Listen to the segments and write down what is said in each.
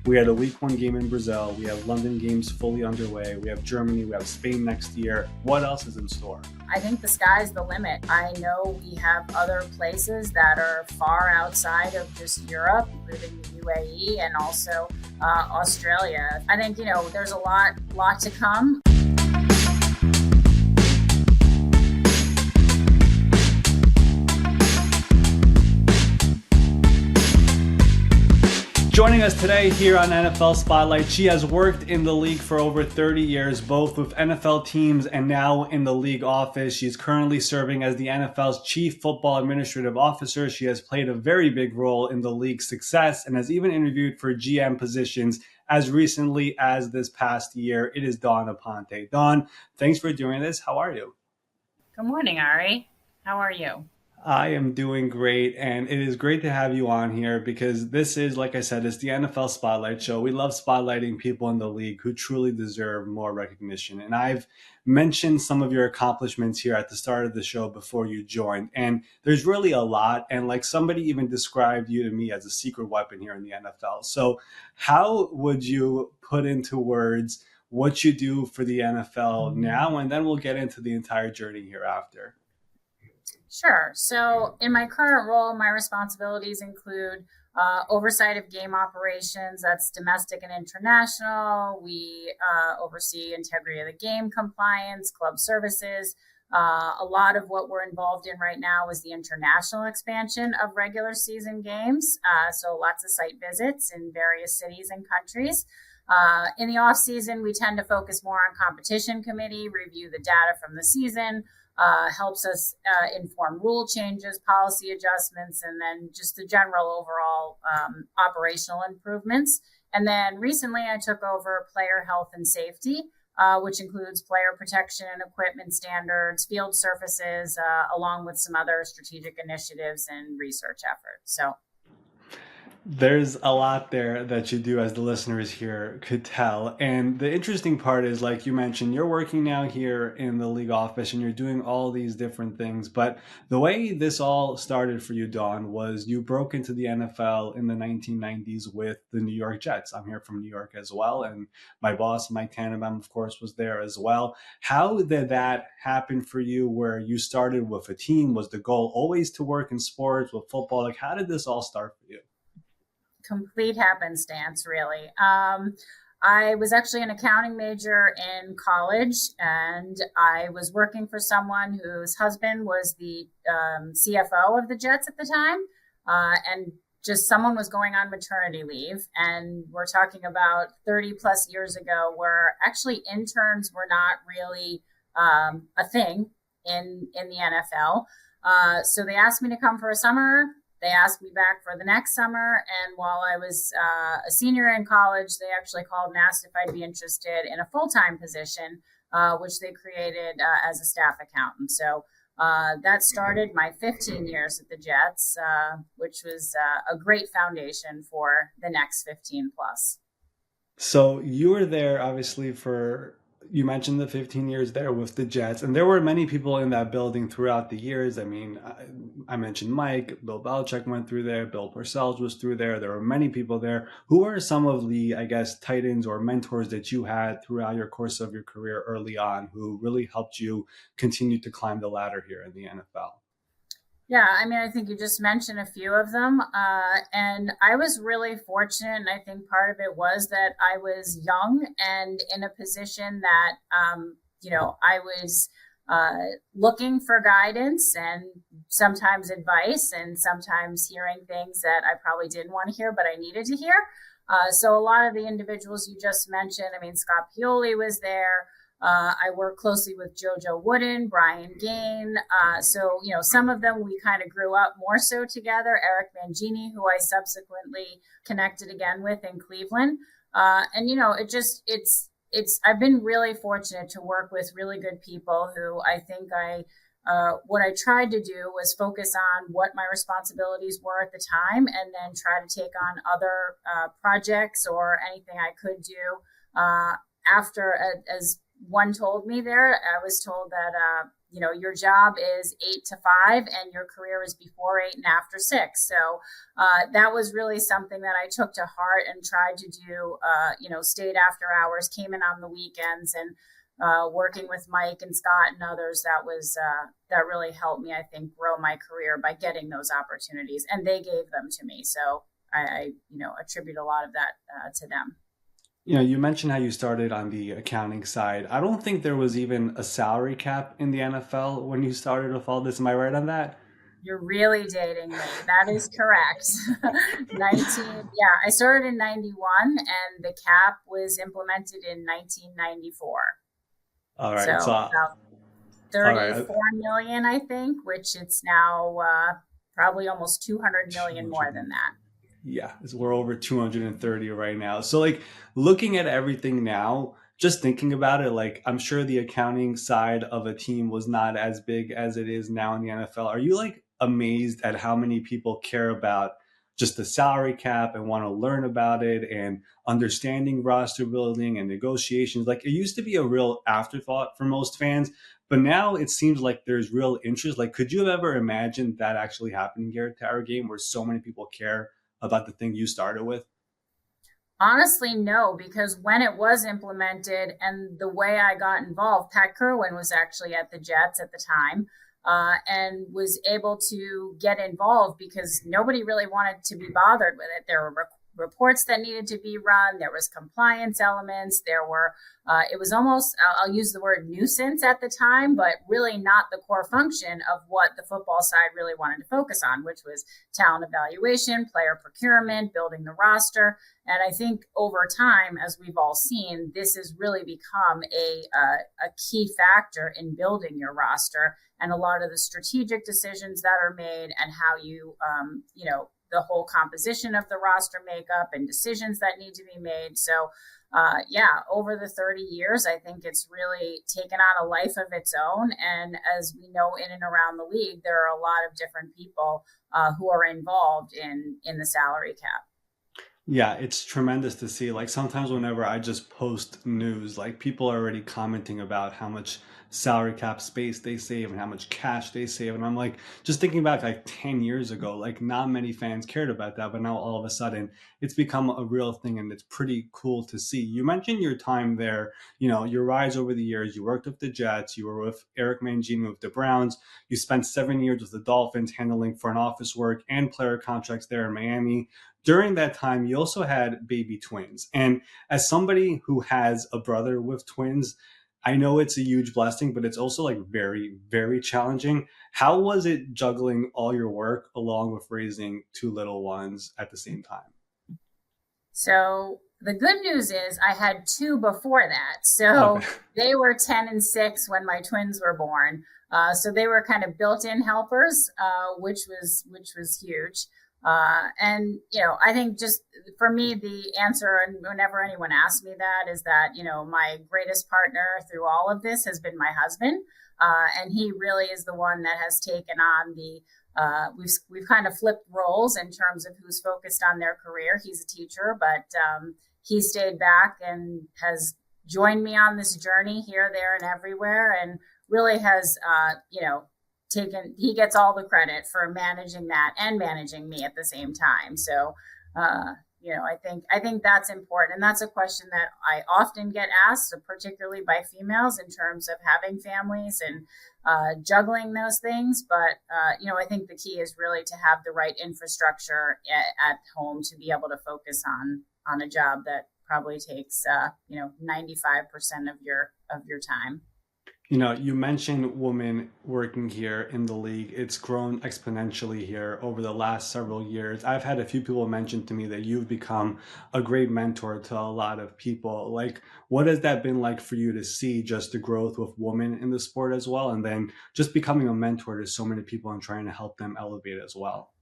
We had a week one game in Brazil. We have London games fully underway. We have Germany. We have Spain next year. What else is in store? I think the sky's the limit. I know we have other places that are far outside of just Europe, including the UAE and also Australia. I think, there's a lot to come. Joining us today here on NFL Spotlight, she has worked in the league for over 30 years, both with NFL teams and now in the league office. She's currently serving as the NFL's Chief Football Administrative Officer. She has played a very big role in the league's success and has even interviewed for GM positions as recently as this past year. It is Dawn Aponte. Dawn, thanks for doing this. How are you? Good morning, Ari. How are you? I am doing great, and it is great to have you on here because this is, like I said, it's the NFL Spotlight Show. We love spotlighting people in the league who truly deserve more recognition. And I've mentioned some of your accomplishments here at the start of the show before you joined, and there's really a lot. And like somebody even described you to me as a secret weapon here in the NFL. So how would you put into words what you do for the NFL now? And then we'll get into the entire journey hereafter. Sure. So in my current role, my responsibilities include oversight of game operations. That's domestic and international. We oversee integrity of the game compliance, club services. A lot of what we're involved in right now is the international expansion of regular season games. So lots of site visits in various cities and countries. In the off season, we tend to focus more on competition committee, review the data from the season, helps us inform rule changes, policy adjustments, and then just the general overall operational improvements. And then recently I took over player health and safety, which includes player protection, equipment standards, field surfaces, along with some other strategic initiatives and research efforts. So there's a lot there that you do, as the listeners here could tell. And the interesting part is, like you mentioned, you're working now here in the league office and you're doing all these different things. But the way this all started for you, Dawn, was you broke into the NFL in the 1990s with the New York Jets. I'm here from New York as well. And my boss, Mike Tannenbaum, of course, was there as well. How did that happen for you, where you started with a team? Was the goal always to work in sports with football? Like, how did this all start for you? Complete happenstance, really. I was actually an accounting major in college, and I was working for someone whose husband was the CFO of the Jets at the time, and just someone was going on maternity leave. And we're talking about 30 plus years ago, where actually interns were not really a thing in the NFL. So they asked me to come for a summer. They asked me back for the next summer. And while I was a senior in college, they actually called and asked if I'd be interested in a full-time position, which they created as a staff accountant. So that started my 15 years at the Jets, which was a great foundation for the next 15 plus. So you were there, obviously, you mentioned the 15 years there with the Jets, and there were many people in that building throughout the years. I mean, I mentioned Mike, Bill Belichick went through there, Bill Parcells was through there. There were many people there. Who are some of the, I guess, titans or mentors that you had throughout your course of your career early on who really helped you continue to climb the ladder here in the NFL? Yeah, I mean, I think you just mentioned a few of them. And I was really fortunate. And I think part of it was that I was young and in a position that, I was looking for guidance and sometimes advice and sometimes hearing things that I probably didn't want to hear, but I needed to hear. So a lot of the individuals you just mentioned, I mean, Scott Pioli was there. I work closely with JoJo Wooden, Brian Gain. So, some of them we kind of grew up more so together. Eric Mangini, who I subsequently connected again with in Cleveland. I've been really fortunate to work with really good people who I think what I tried to do was focus on what my responsibilities were at the time and then try to take on other projects or anything I could do after, as one told me there, I was told that your job is 8 to 5 and your career is before 8 and after 6. So that was really something that I took to heart and tried to do, stayed after hours, came in on the weekends, and working with Mike and Scott and others, that really helped me, I think, grow my career by getting those opportunities, and they gave them to me. So I attribute a lot of that to them. You mentioned how you started on the accounting side. I don't think there was even a salary cap in the NFL when you started with all this. Am I right on that? You're really dating me. That is correct. 19, yeah, I started in 91 and the cap was implemented in 1994. All So right. So, about all right. 34 million, I think, which it's now probably almost 200 million more 200. than that. Yeah, we're over 230 right now. So, like, looking at everything now, just thinking about it, like, I'm sure the accounting side of a team was not as big as it is now in the NFL. Are you like amazed at how many people care about just the salary cap and want to learn about it and understanding roster building and negotiations? Like, it used to be a real afterthought for most fans, but now it seems like there's real interest. Like, could you have ever imagined that actually happening here at Tower Game where so many people care about the thing you started with? Honestly, no, because when it was implemented and the way I got involved, Pat Kerwin was actually at the Jets at the time, and was able to get involved because nobody really wanted to be bothered with it. There were reports that needed to be run. There was compliance elements. It was almost, I'll use the word nuisance at the time, but really not the core function of what the football side really wanted to focus on, which was talent evaluation, player procurement, building the roster. And I think over time, as we've all seen, this has really become a key factor in building your roster and a lot of the strategic decisions that are made and how the whole composition of the roster makeup and decisions that need to be made. So, over the 30 years, I think it's really taken on a life of its own. And as we know, in and around the league, there are a lot of different people who are involved in the salary cap. Yeah, it's tremendous to see. Like sometimes whenever I just post news, like people are already commenting about how much salary cap space they save and how much cash they save. And I'm like, just thinking back like 10 years ago, like not many fans cared about that. But now all of a sudden it's become a real thing and it's pretty cool to see. You mentioned your time there, your rise over the years. You worked with the Jets, you were with Eric Mangini with the Browns. You spent 7 years with the Dolphins handling front office work and player contracts there in Miami. During that time, you also had baby twins. And as somebody who has a brother with twins, I know it's a huge blessing, but it's also like very, very challenging. How was it juggling all your work along with raising two little ones at the same time? So the good news is I had two before that. Okay. So they were 10 and 6 when my twins were born. So they were kind of built-in helpers, which was huge. I think just for me, the answer, and whenever anyone asks me that, is that, my greatest partner through all of this has been my husband. And he really is the one that has taken on we've kind of flipped roles in terms of who's focused on their career. He's a teacher, but he stayed back and has joined me on this journey here, there, and everywhere, and really has, he gets all the credit for managing that and managing me at the same time. So, I think that's important, and that's a question that I often get asked, particularly by females, in terms of having families and juggling those things. But I think the key is really to have the right infrastructure at home to be able to focus on a job that probably takes 95% of your time. You mentioned women working here in the league. It's grown exponentially here over the last several years. I've had a few people mention to me that you've become a great mentor to a lot of people. Like, what has that been like for you to see just the growth with women in the sport as well? And then just becoming a mentor to so many people and trying to help them elevate as well.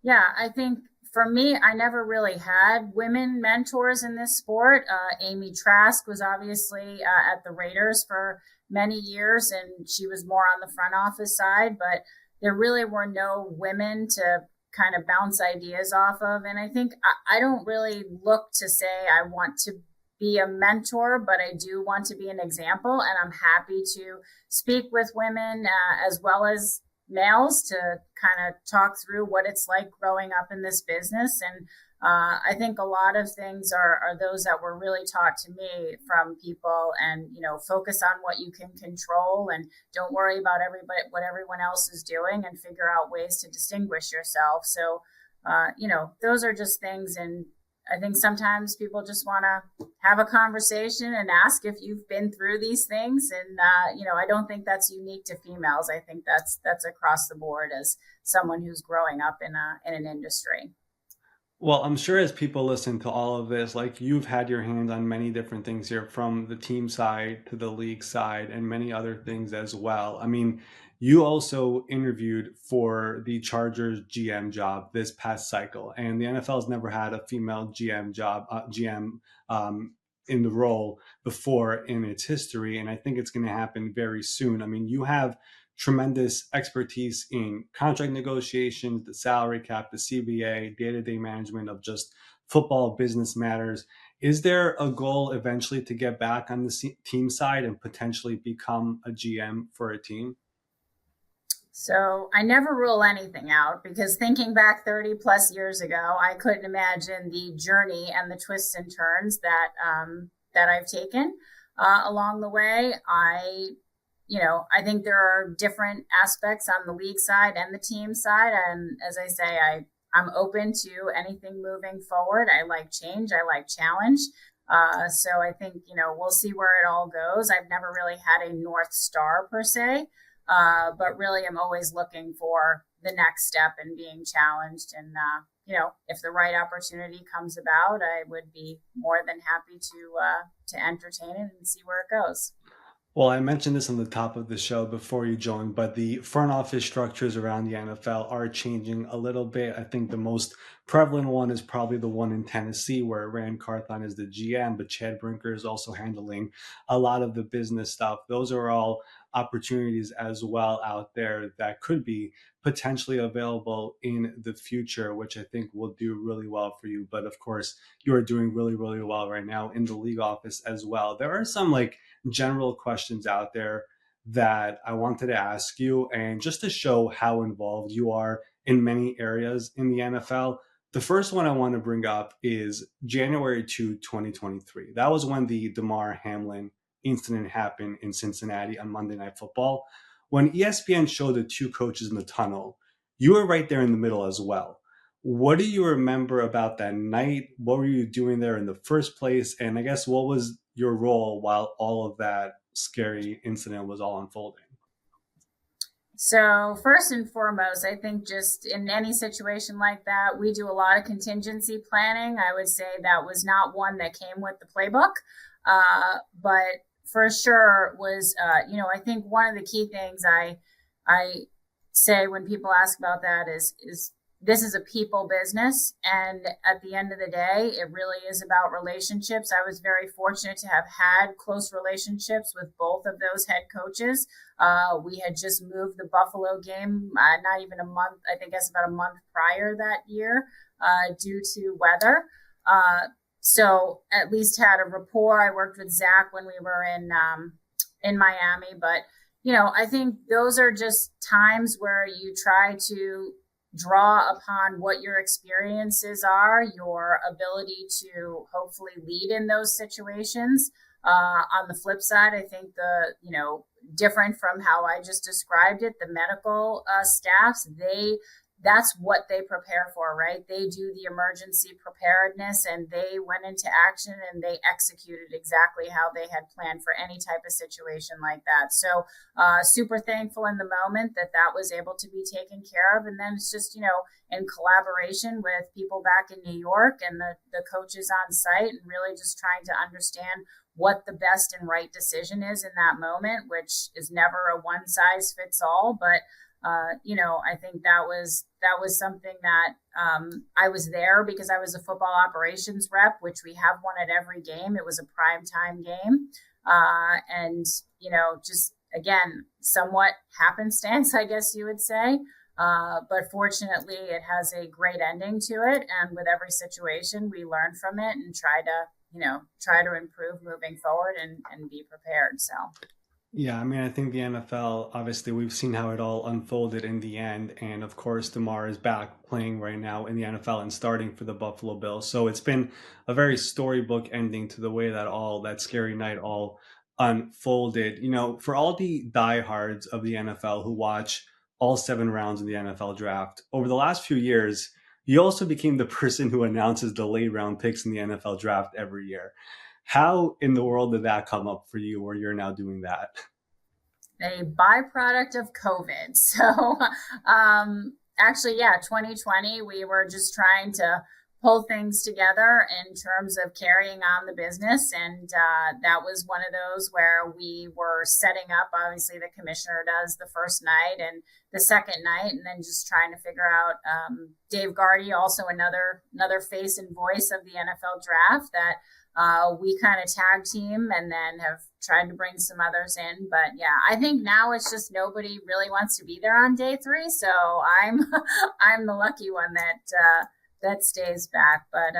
Yeah, I think for me, I never really had women mentors in this sport. Amy Trask was obviously at the Raiders for many years, and she was more on the front office side, but there really were no women to kind of bounce ideas off of. And I think I don't really look to say I want to be a mentor, but I do want to be an example. And I'm happy to speak with women as well as males to kind of talk through what it's like growing up in this business. And I think a lot of things are those that were really taught to me from people, and focus on what you can control, and don't worry about everybody what everyone else is doing, and figure out ways to distinguish yourself. So those are just things. And I think sometimes people just want to have a conversation and ask if you've been through these things. And I don't think that's unique to females. I think that's across the board as someone who's growing up in an industry. Well, I'm sure as people listen to all of this, like you've had your hands on many different things here, from the team side to the league side and many other things as well. I mean, you also interviewed for the Chargers GM job this past cycle, and the NFL has never had a female GM in the role before in its history, and I think it's going to happen very soon. I mean, you have tremendous expertise in contract negotiations, the salary cap, the CBA, day-to-day management of just football business matters. Is there a goal eventually to get back on the team side and potentially become a GM for a team? So I never rule anything out, because thinking back 30 plus years ago, I couldn't imagine the journey and the twists and turns that I've taken along the way. I think there are different aspects on the league side and the team side. And as I say, I'm open to anything moving forward. I like change. I like challenge. So I think, we'll see where it all goes. I've never really had a North Star per se, but really I'm always looking for the next step and being challenged. And, if the right opportunity comes about, I would be more than happy to entertain it and see where it goes. Well, I mentioned this on the top of the show before you joined, but the front office structures around the NFL are changing a little bit. I think the most prevalent one is probably the one in Tennessee, where Rand Carthon is the GM, but Chad Brinker is also handling a lot of the business stuff. Those are all opportunities as well out there that could be potentially available in the future, which I think will do really well for you. But of course, you are doing really, really well right now in the league office as well. There are some general questions out there that I wanted to ask you. And just to show how involved you are in many areas in the NFL, the first one I want to bring up is January 2023. That was when the Damar Hamlin incident happened in Cincinnati on Monday Night Football. When ESPN showed the two coaches in the tunnel, you were right there in the middle as well. What do you remember about that night? What were you doing there in the first place? And I guess what was your role while all of that scary incident was all unfolding? So, first and foremost, I think just in any situation like that, we do a lot of contingency planning. I would say that was not one that came with the playbook, but for sure was, I think one of the key things I say when people ask about that is this is a people business. And at the end of the day, it really is about relationships. I was very fortunate to have had close relationships with both of those head coaches. We had just moved the Buffalo game, not even a month, I think it's about a month prior that year, due to weather. So at least had a rapport. I worked with Zach when we were in Miami, but I think those are just times where you try to draw upon what your experiences are, your ability to hopefully lead in those situations. On the flip side, I think different from how I just described it, the medical staffs, that's what they prepare for, right? They do the emergency preparedness, and they went into action and they executed exactly how they had planned for any type of situation like that. So super thankful in the moment that was able to be taken care of. And then it's just, in collaboration with people back in New York and the coaches on site, and really just trying to understand what the best and right decision is in that moment, which is never a one size fits all. But I think that was something that I was there because I was a football operations rep, which we have one at every game. It was a prime time game. And just again, somewhat happenstance, I guess you would say. But fortunately, it has a great ending to it. And with every situation, we learn from it and try to improve moving forward and be prepared. So. Yeah, I mean, I think the NFL, obviously, we've seen how it all unfolded in the end. And of course, DeMar is back playing right now in the NFL and starting for the Buffalo Bills. So it's been a very storybook ending to the way that all that scary night all unfolded. For all the diehards of the NFL who watch all 7 rounds of the NFL draft, over the last few years, you also became the person who announces the late round picks in the NFL draft every year. How in the world did that come up for you where you're now doing that? A byproduct of COVID. So, actually, yeah, 2020, we were just trying to pull things together in terms of carrying on the business. And that was one of those where we were setting up, obviously, the commissioner does the first night and the second night, and then just trying to figure out Dave Gardy, also another face and voice of the NFL draft that we kind of tag team and then have tried to bring some others in. But yeah, I think now it's just nobody really wants to be there on day 3. So I'm I'm the lucky one that stays back. But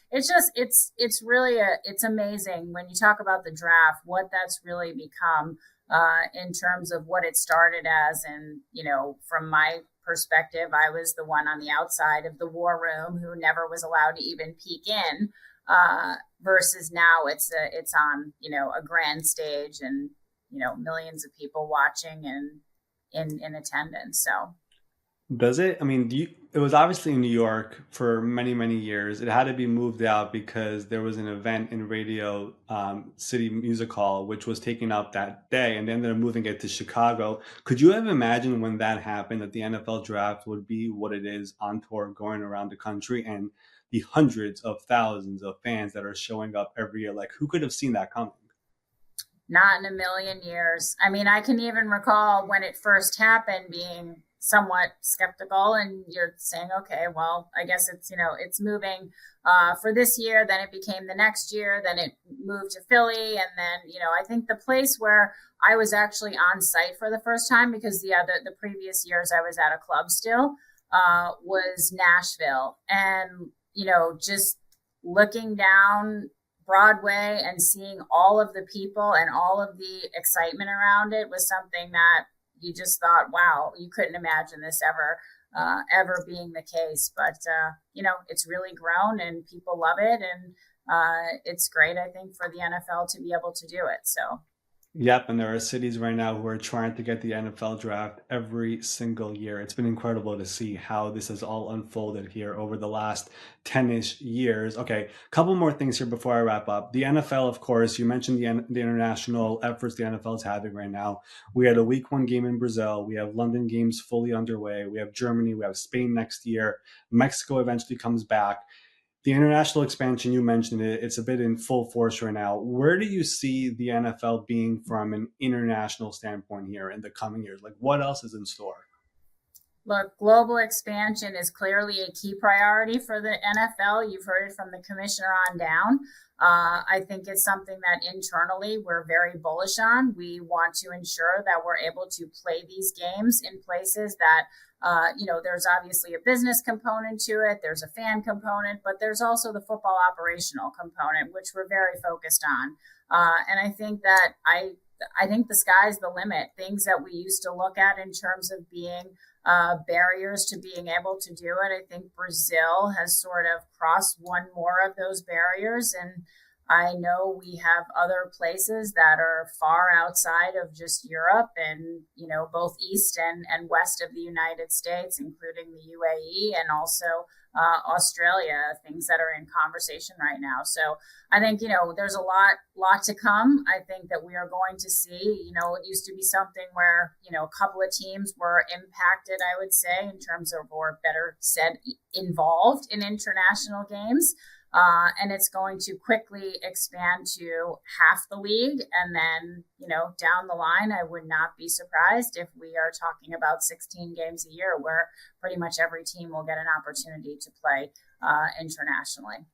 it's really it's amazing when you talk about the draft, what that's really become in terms of what it started as. And from my perspective, I was the one on the outside of the war room who never was allowed to even peek in, versus now it's on a grand stage and millions of people watching and in attendance. So Does it? I mean, it was obviously in New York for many, many years. It had to be moved out because there was an event in Radio City Music Hall, which was taken up that day, and then they're moving it to Chicago. Could you have imagined when that happened that the NFL draft would be what it is on tour going around the country and the hundreds of thousands of fans that are showing up every year? Like, who could have seen that coming? not in a million years. I mean, I can even recall when it first happened being somewhat skeptical, and you're saying, okay, well, I guess it's moving for this year, then it became the next year, then it moved to Philly, and then I think the place where I was actually on site for the first time, because the previous years I was at a club still, was Nashville. And just looking down Broadway and seeing all of the people and all of the excitement around it was something that you just thought, wow, you couldn't imagine this ever being the case. But it's really grown and people love it, and it's great, I think, for the NFL to be able to do it. So Yep, and there are cities right now who are trying to get the NFL draft every single year. It's been incredible to see how this has all unfolded here over the last 10-ish years. Okay, a couple more things here before I wrap up. The NFL, of course, you mentioned the international efforts the NFL is having right now. We had a week 1 game in Brazil. We have London games fully underway. We have Germany. We have Spain next year. Mexico eventually comes back. The international expansion, you mentioned it, it's a bit in full force right now. Where do you see the NFL being from an international standpoint here in the coming years? Like, what else is in store? look, global expansion is clearly a key priority for the NFL. You've heard it from the commissioner on down. I think it's something that internally we're very bullish on. We want to ensure that we're able to play these games in places that, there's obviously a business component to it, there's a fan component, but there's also the football operational component, which we're very focused on. And I think that I think the sky's the limit. Things that we used to look at in terms of being barriers to being able to do it, I think Brazil has sort of crossed one more of those barriers. And I know we have other places that are far outside of just Europe and, both east and west of the United States, including the UAE and also Australia, things that are in conversation right now. So I think, there's a lot to come. I think that we are going to see, it used to be something where, a couple of teams were impacted, I would say, in terms of, or better said, involved in international games. And it's going to quickly expand to half the league. And then, down the line, I would not be surprised if we are talking about 16 games a year where pretty much every team will get an opportunity to play internationally.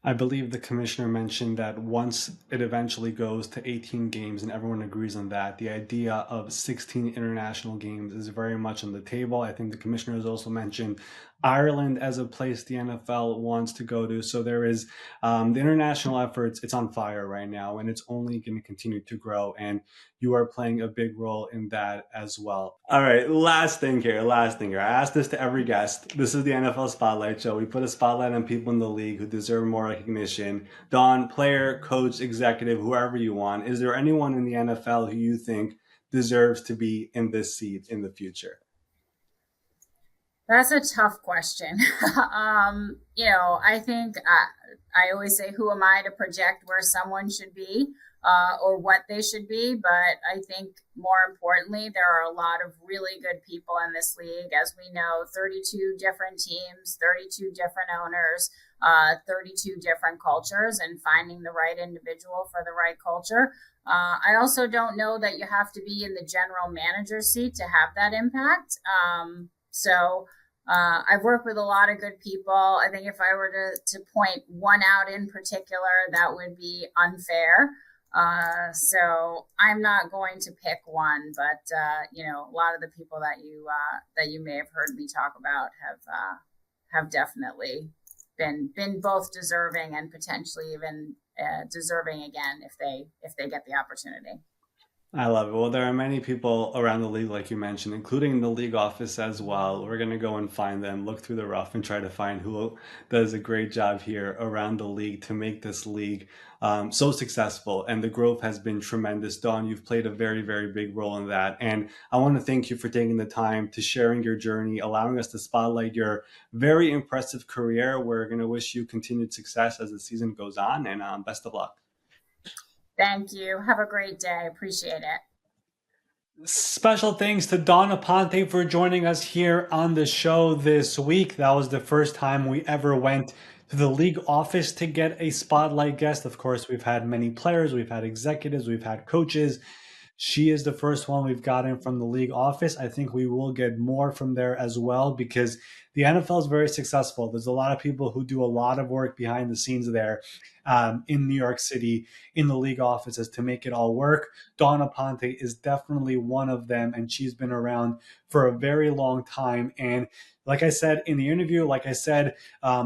I believe the commissioner mentioned that once it eventually goes to 18 games, and everyone agrees on that, the idea of 16 international games is very much on the table. I think the commissioner has also mentioned Ireland as a place the NFL wants to go to. So there is the international efforts, it's on fire right now, and it's only going to continue to grow. And you are playing a big role in that as well. All right, last thing here, last thing here. I ask this to every guest. This is the NFL Spotlight Show. We put a spotlight on people in the league who deserve more recognition. Don, player, coach, executive, whoever you want. Is there anyone in the NFL who you think deserves to be in this seat in the future? That's a tough question. I think I always say, who am I to project where someone should be or what they should be? But I think more importantly, there are a lot of really good people in this league. As we know, 32 different teams, 32 different owners, 32 different cultures, and finding the right individual for the right culture. I also don't know that you have to be in the general manager seat to have that impact. I've worked with a lot of good people. I think if I were to point one out in particular, that would be unfair. So I'm not going to pick one, but a lot of the people that you may have heard me talk about have definitely been both deserving and potentially even deserving again if they get the opportunity. I love it. Well, there are many people around the league, like you mentioned, including the league office as well. We're going to go and find them, look through the rough, and try to find who does a great job here around the league to make this league so successful. And the growth has been tremendous. Dawn, you've played a very, very big role in that. And I want to thank you for taking the time to sharing your journey, allowing us to spotlight your very impressive career. We're going to wish you continued success as the season goes on, and best of luck. Thank you. Have a great day. Appreciate it. Special thanks to Don Aponte for joining us here on the show this week. That was the first time we ever went to the league office to get a spotlight guest. Of course, we've had many players, we've had executives, we've had coaches. She is the first one we've gotten from the league office. I think we will get more from there as well because the NFL is very successful. There's a lot of people who do a lot of work behind the scenes there in New York City in the league offices to make it all work. Dawn Aponte is definitely one of them, and she's been around for a very long time. And like I said in the interview, like I said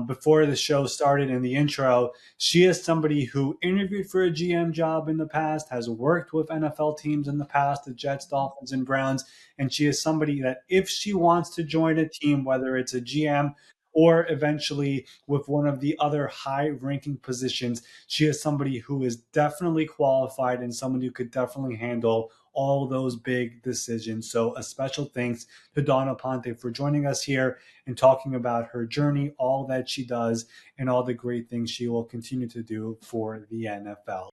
before the show started in the intro, she is somebody who interviewed for a GM job in the past, has worked with NFL teams in the past, the Jets, Dolphins, and Browns. And she is somebody that if she wants to join a team, whether it's a GM or eventually with one of the other high-ranking positions, she is somebody who is definitely qualified and somebody who could definitely handle all those big decisions. So a special thanks to Dawn Aponte for joining us here and talking about her journey, all that she does, and all the great things she will continue to do for the NFL.